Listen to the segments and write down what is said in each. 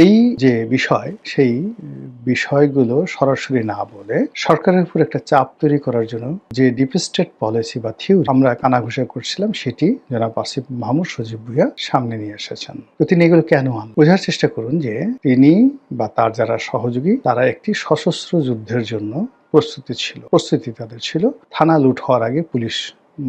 এই যে বিষয় সেই বিষয়গুলো সরাসরি না বলে সরকারের উপর একটা চাপ তৈরি করার জন্য যে ডিপ স্টেট পলিসি বা থিওরি আমরা কানাঘুষা করছিলাম সেটি জনাব আসিফ মাহমুদ সজীব ভুঁইয়া সামনে নিয়ে এসেছেন। তো তিনি এগুলো কেন বোঝার চেষ্টা করুন যে তিনি বা তার যারা সহযোগী তারা একটি সশস্ত্র যুদ্ধের জন্য প্রস্তুতি তাদের ছিল থানা লুট হওয়ার আগে, পুলিশ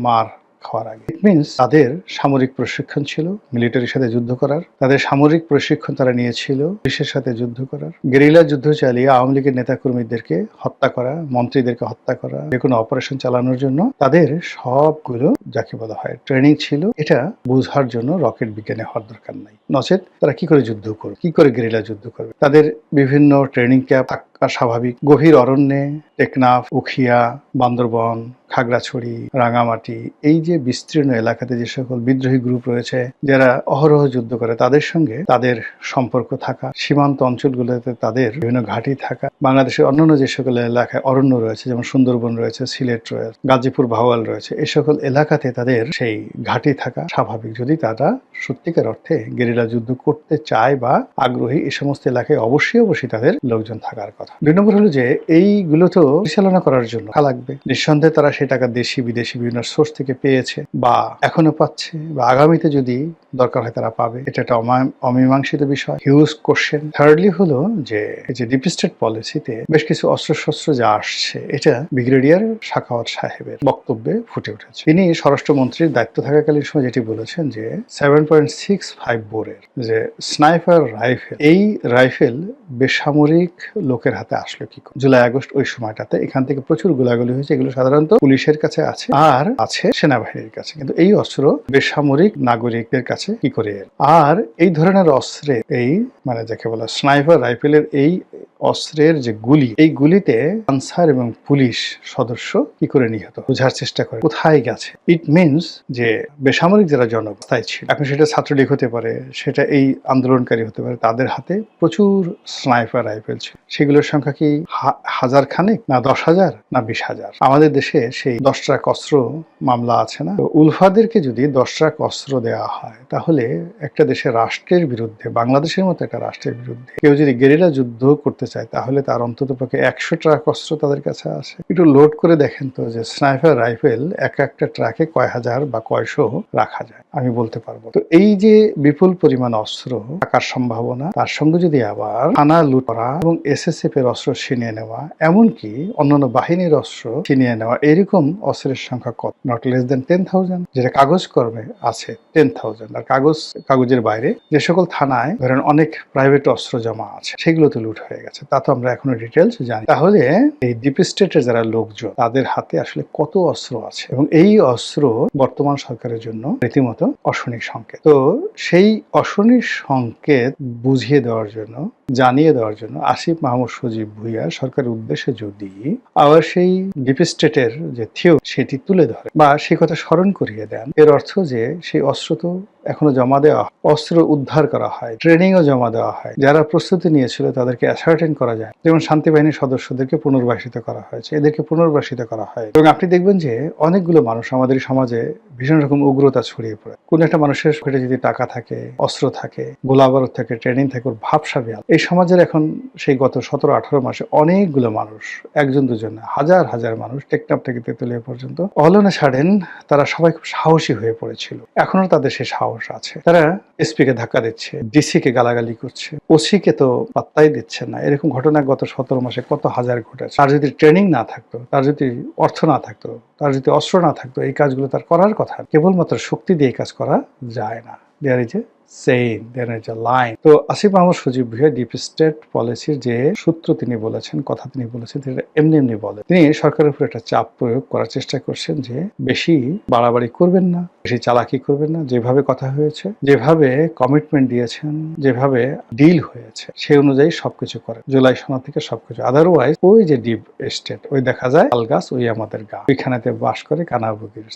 মার খাওয়ার আগে। ইট মিনস তাদের সামরিক প্রশিক্ষণ ছিল মিলিটারির সাথে যুদ্ধ করার, তাদের সামরিক প্রশিক্ষণ তারা নিয়েছিল পুলিশের সাথে যুদ্ধ করার, গেরিলা যুদ্ধ চালিয়ে আওয়ামী লীগের নেতাকর্মীদেরকে হত্যা করা, মন্ত্রীদেরকে হত্যা করা, যে কোনো অপারেশন চালানোর জন্য তাদের সবগুলো যাকে বলা হয় ট্রেনিং ছিল। এটা বোঝার জন্য রকেট বিজ্ঞানে হওয়ার দরকার নাই, নচেত তারা কি করে যুদ্ধ করবে, কি করে গেরিলা যুদ্ধ করবে। তাদের বিভিন্ন ট্রেনিং ক্যাম্প স্বাভাবিক গভীর অরণ্যে, টেকনাফ, উখিয়া, বান্দরবন, খাগড়াছড়ি, রাঙামাটি এই যে বিস্তীর্ণ এলাকাতে যে সকল বিদ্রোহী গ্রুপ রয়েছে যারা অহরহ যুদ্ধ করে তাদের সঙ্গে তাদের সম্পর্ক থাকা, সীমান্ত অঞ্চলগুলোতে তাদের বিভিন্ন ঘাঁটি থাকা, বাংলাদেশের অন্যান্য যে সকল এলাকায় অরণ্য রয়েছে যেমন সুন্দরবন রয়েছে, সিলেট রয়েছে, গাজীপুর, ভাওয়াল রয়েছে, এই সকল এলাকাতে তাদের সেই ঘাঁটি থাকা স্বাভাবিক। যদি তারা সত্যিকার অর্থে গেরিলা যুদ্ধ করতে চায় বা আগ্রহী, এই সমস্ত এলাকায় অবশ্যই তাদের লোকজন থাকার কথা। 2 নম্বর হলো যে এইগুলো তো পরিচালনা করার জন্য টাকা লাগবে। নিঃসন্দেহে তারা সেই টাকা দেশি বিদেশি বিভিন্ন সোর্স থেকে পেয়েছে বা এখনো পাচ্ছে বা আগামীতে যদি দরকার হয় তারা পাবে। এটা একটা অমীমাংসিত বিষয়, হিউজ কোশ্চেন। থার্ডলি হলো যে এই যে ডিপ স্টেট পলিসিতে বেশ কিছু অস্ত্রশস্ত্র যা আসছে এটা ব্রিগেডিয়ার সাখাওয়াত সাহেবের বক্তব্যে ফুটে উঠেছে। তিনি স্বরাষ্ট্রমন্ত্রীর দায়িত্ব থাকাকালীন সময় যেটি বলেছেন যে 7.65 বোরের যে স্নাইপার রাইফেল, এই রাইফেল বেসামরিক লোকের হাতে আসলো কি করে? জুলাই আগস্ট ওই সময়টাতে এখান থেকে প্রচুর গোলাগুলি হয়েছে। এগুলো সাধারণত পুলিশের কাছে আছে আর আছে সেনাবাহিনীর কাছে, কিন্তু এই অস্ত্র বেসামরিক নাগরিকদের কাছে কি করে এলো? আর এই ধরনের অস্ত্রে এই মানে যাকে বলা স্নাইপার রাইফেলের এই অস্ত্রের যে গুলি, এই গুলিতে আনসার এবং পুলিশ সদস্য কি করে নিহত, বোঝার চেষ্টা করে কোথায় গেছে। ইট মিনস যে বেসামরিক যারা জনগণতায় ছিল, এখন সেটা ছাত্রলীগ হতে পারে, সেটা এই আন্দোলনকারী হতে পারে, তাদের হাতে প্রচুর স্নাইপার রাইফেল ছিল। সেগুলোর সংখ্যা কি হাজার খানেক, না 10,000, না 20,000? আমাদের দেশে সেই 10 ট্রাক অস্ত্র মামলা আছে না? তো উলফাদেরকে যদি 10 ট্রাক অস্ত্র দেওয়া হয় তাহলে একটা দেশের রাষ্ট্রের বিরুদ্ধে, বাংলাদেশের মতো একটা রাষ্ট্রের বিরুদ্ধে কেউ যদি গেরিলা যুদ্ধ করতে চায় তাহলে তার অন্তত পক্ষে 100 ট্রাক অস্ত্র তাদের কাছে আছে। একটু লোড করে দেখেন তো যে স্নাইপার রাইফেল একটা ট্রাকে কয় হাজার বা কয়শো রাখা যায়, আমি বলতে পারবো। তো এই যে বিপুল পরিমাণ অস্ত্র থাকার সম্ভাবনা, তার সঙ্গে যদি আবার থানা লুট করা এবং SSF এর অস্ত্র ছিনিয়ে নেওয়া, এমনকি অন্যান্য বাহিনীর অস্ত্র ছিনিয়ে নেওয়া, এরকম অস্ত্রের সংখ্যা কত? Not less than 10,000। যেটা কাগজ কর্মে আছে 10,000। আর কাগজের বাইরে যে সকল থানায় ধরেন অনেক প্রাইভেট অস্ত্র জমা আছে সেগুলো তো লুট হয়ে গেছে, তা তো আমরা এখনো ডিটেলস জানি। তাহলে এই ডিপ স্টেটের যারা লোকজন তাদের হাতে আসলে কত অস্ত্র আছে, এবং এই অস্ত্র বর্তমান সরকারের জন্য রীতিমতো অশনিক সংকেত। তো সেই অশনিক সংকেত বুঝিয়ে দেওয়ার জন্য, জানিয়ে দেওয়ার জন্য আসিফ মাহমুদ সজীব ভুঁইয়া সরকারের উদ্দেশ্যে যদি আবার সেই ডিপ স্টেটের যে থিওরি সেটি তুলে ধরে বা সেই কথা স্মরণ করিয়ে দেন, এর অর্থ যে সেই অস্ত্র তো এখনো জমা দেওয়া, অস্ত্র উদ্ধার করা হয়, ট্রেনিংও জমা দেওয়া হয়, যারা প্রস্তুতি নিয়েছিল তাদেরকে অ্যাসার্টেন করা যায়। যেমন শান্তি বাহিনীর সদস্যদেরকে পুনর্বাসিত করা হয়েছে, এদেরকে পুনর্বাসিত করা হয়। এবং আপনি দেখবেন যে অনেকগুলো মানুষ আমাদের সমাজে ভীষণ রকম উগ্রতা ছড়িয়ে পড়ে। কোন একটা মানুষের পেটে যদি টাকা থাকে, অস্ত্র থাকে, গোলাবারুদ থাকে, ট্রেনিং থাকে, ওর ভাবসাবে এই সমাজের এখন সেই গত 17-18 মাসে অনেকগুলো মানুষ, একজন দুজন না, হাজার মানুষ টেকনাফ থেকে তেতুলিয়া পর্যন্ত অলনে ছাড়েন, তারা সবাই খুব সাহসী হয়ে পড়েছিল। এখনো তাদের সেই সাহস আছে। তারা SP কে ধাক্কা দিচ্ছে, DC কে গালাগালি করছে, OC কে তো পাত্তাই দিচ্ছে না। এরকম ঘটনা গত 17 মাসে কত হাজার ঘটেছে। তার যদি ট্রেনিং না থাকতো, তার যদি অর্থ না থাকতো, তার যদি অস্ত্র না থাকতো, এই কাজগুলো তার করার কথা। কেবলমাত্র শক্তি দিয়ে এই কাজ করা যায় না। There is a saying, there is a line. তো আসিফ মাহমুদ সজীব ভুঁইয়া ডিপ স্টেট পলিসির যে সূত্র তিনি বলেছেন, কথা তিনি বলেছেন, এমনি বলে তিনি সরকারের উপর একটা চাপ প্রয়োগ করার চেষ্টা করছেন যে বেশি বাড়াবাড়ি করবেন না, বেশি চালাকি করবেন না, যেভাবে কথা হয়েছে, যেভাবে কমিটমেন্ট দিয়েছেন, যেভাবে ডিল হয়েছে সেই অনুযায়ী সবকিছু করে, জুলাই সনদ থেকে সবকিছু। আদারওয়াইজ ওই যে ডিপ স্টেট, ওই দেখা যায় তাল গাছ, ওই আমাদের গা, ওইখানেতে বাস করে কানাবগির।